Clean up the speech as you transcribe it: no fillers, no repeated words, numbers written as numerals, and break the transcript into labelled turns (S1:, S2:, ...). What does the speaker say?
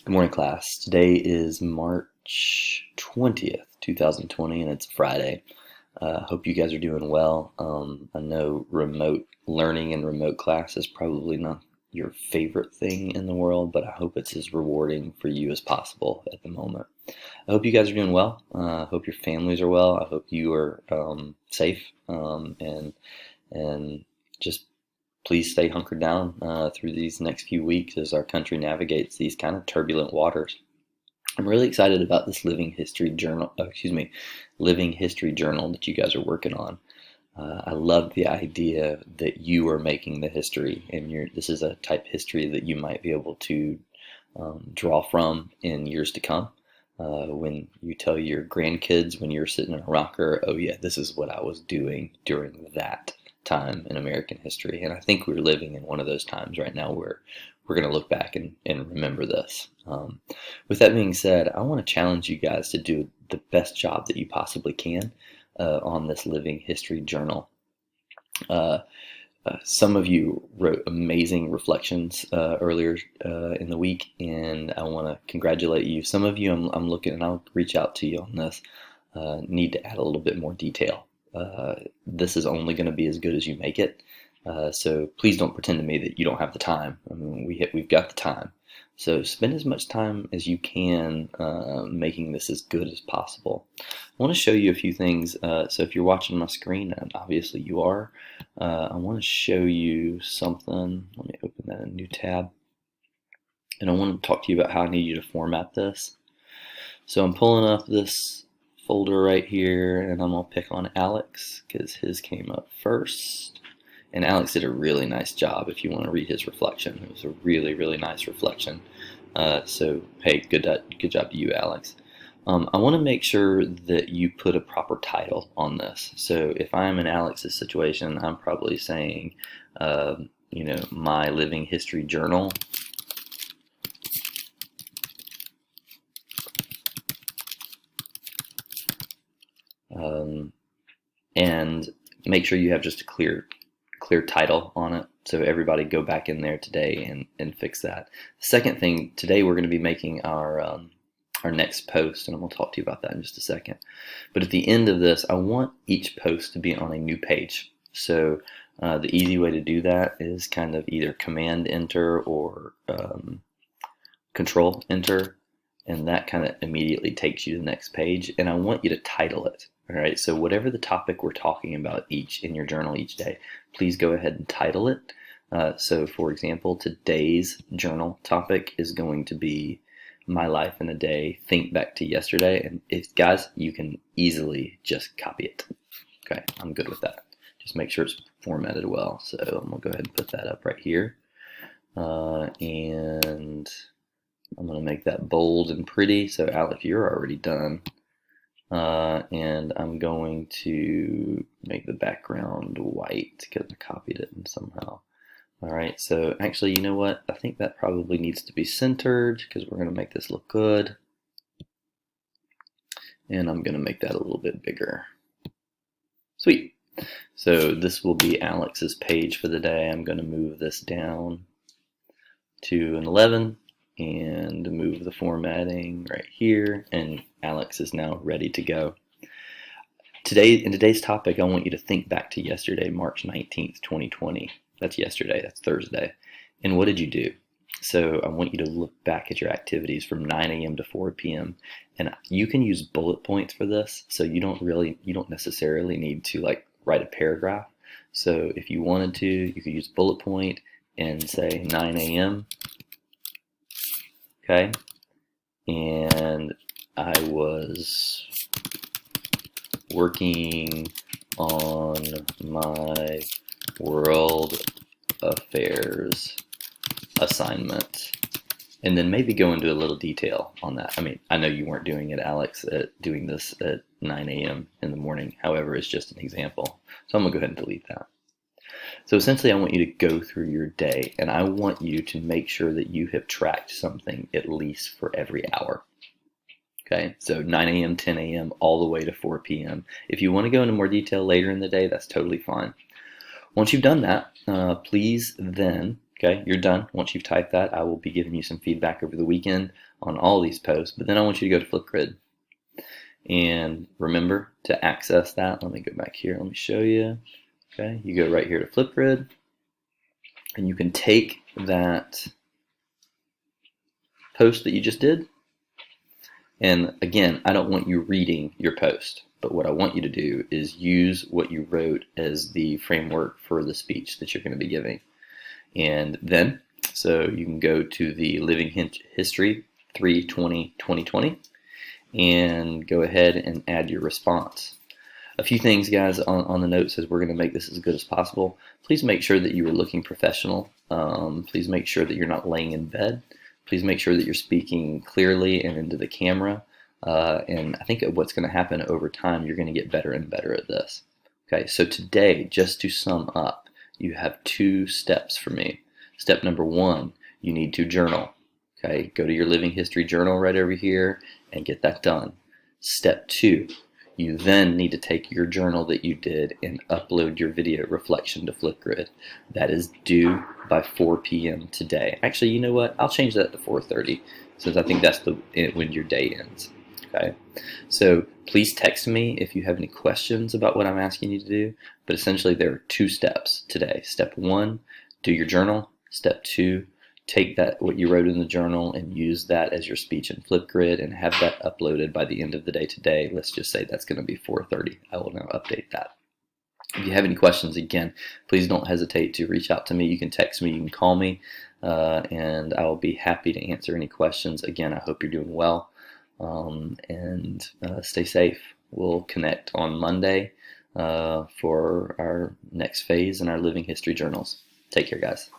S1: Good morning, class. Today is March 20th, 2020, and it's Friday. Hope you guys are doing well. I know remote learning and remote class is probably not your favorite thing in the world, but I hope it's as rewarding for you as possible at the moment. I hope you guys are doing well. I hope your families are well. I hope you are safe, and just please stay hunkered down through these next few weeks as our country navigates these kind of turbulent waters. I'm really excited about this living history journal that you guys are working on. I love the idea that you are making the history, and this is a type history that you might be able to draw from in years to come. When you tell your grandkids when you're sitting in a rocker, oh yeah, this is what I was doing during that time in American history. And I think we're living in one of those times right now where we're going to look back and remember this. With that being said, I want to challenge you guys to do the best job that you possibly can on this living history journal. Some of you wrote amazing reflections earlier in the week, and I want to congratulate you. Some of you, I'm looking, and I'll reach out to you on this, need to add a little bit more detail. This is only going to be as good as you make it. So please don't pretend to me that you don't have the time. I mean, we've got the time. So spend as much time as you can making this as good as possible. I want to show you a few things. So if you're watching my screen, and obviously you are, I want to show you something. Let me open that in a new tab. And I want to talk to you about how I need you to format this. So I'm pulling up this folder right here, and I'm going to pick on Alex because his came up first. And Alex did a really nice job if you want to read his reflection. It was a really, really nice reflection. So, hey, good job to you, Alex. I want to make sure that you put a proper title on this. So if I'm in Alex's situation, I'm probably saying, my living history journal. And make sure you have just a clear title on it, so everybody go back in there today and fix that. The second thing, today we're going to be making our next post, and I'm going to talk to you about that in just a second. But at the end of this, I want each post to be on a new page. So the easy way to do that is kind of either Command Enter or Control Enter, and that kind of immediately takes you to the next page. And I want you to title it. All right, so whatever the topic we're talking about in your journal each day, please go ahead and title it. So for example, today's journal topic is going to be My Life in a Day, Think Back to Yesterday. And guys, you can easily just copy it. Okay, I'm good with that. Just make sure it's formatted well. So I'm gonna go ahead and put that up right here. And I'm gonna make that bold and pretty. So Alex, you're already done. And I'm going to make the background white because I copied it somehow. Alright, so actually, you know what? I think that probably needs to be centered because we're going to make this look good. And I'm going to make that a little bit bigger. Sweet. So this will be Alex's page for the day. I'm going to move this down to an 11 and move the formatting right here, and Alex is now ready to go. In today's topic, I want you to think back to yesterday, March 19th, 2020. That's yesterday, that's Thursday. And what did you do? So I want you to look back at your activities from 9 a.m. to 4 p.m. And you can use bullet points for this, so you don't necessarily need to write a paragraph. So if you wanted to, you could use bullet point and say 9 a.m. Okay, and I was working on my world affairs assignment, and then maybe go into a little detail on that. I mean, I know you weren't doing it, Alex, doing this at 9 a.m. in the morning. However, it's just an example. So I'm gonna go ahead and delete that. So essentially, I want you to go through your day, and I want you to make sure that you have tracked something at least for every hour. Okay, so 9 a.m., 10 a.m., all the way to 4 p.m. If you want to go into more detail later in the day, that's totally fine. Once you've done that, please then Okay, you're done. Once you've typed that, I will be giving you some feedback over the weekend on all these posts, but then I want you to go to Flipgrid. And remember to access that. Let me go back here. Let me show you. Okay, you go right here to Flipgrid, and you can take that post that you just did. And again, I don't want you reading your post, but what I want you to do is use what you wrote as the framework for the speech that you're going to be giving. And then, so you can go to the Living History 3/20/2020 and go ahead and add your response. A few things, guys, on the notes as we're going to make this as good as possible. Please make sure that you are looking professional. Please make sure that you're not laying in bed. Please make sure that you're speaking clearly and into the camera. And I think what's going to happen over time, you're going to get better and better at this. Okay, so today, just to sum up, you have 2 steps for me. Step number 1, you need to journal. Okay, go to your Living History journal right over here and get that done. Step 2, you then need to take your journal that you did and upload your video reflection to Flipgrid. That is due by 4 p.m. today. Actually, you know what? I'll change that to 4:30 since I think that's when your day ends. Okay, so please text me if you have any questions about what I'm asking you to do. But essentially, there are 2 steps today. Step 1, do your journal. Step 2, take that what you wrote in the journal and use that as your speech in Flipgrid and have that uploaded by the end of the day today. Let's just say that's going to be 4:30. I will now update that. If you have any questions, again, please don't hesitate to reach out to me. You can text me, you can call me, and I will be happy to answer any questions. Again, I hope you're doing well, and stay safe. We'll connect on Monday for our next phase in our Living History journals. Take care, guys.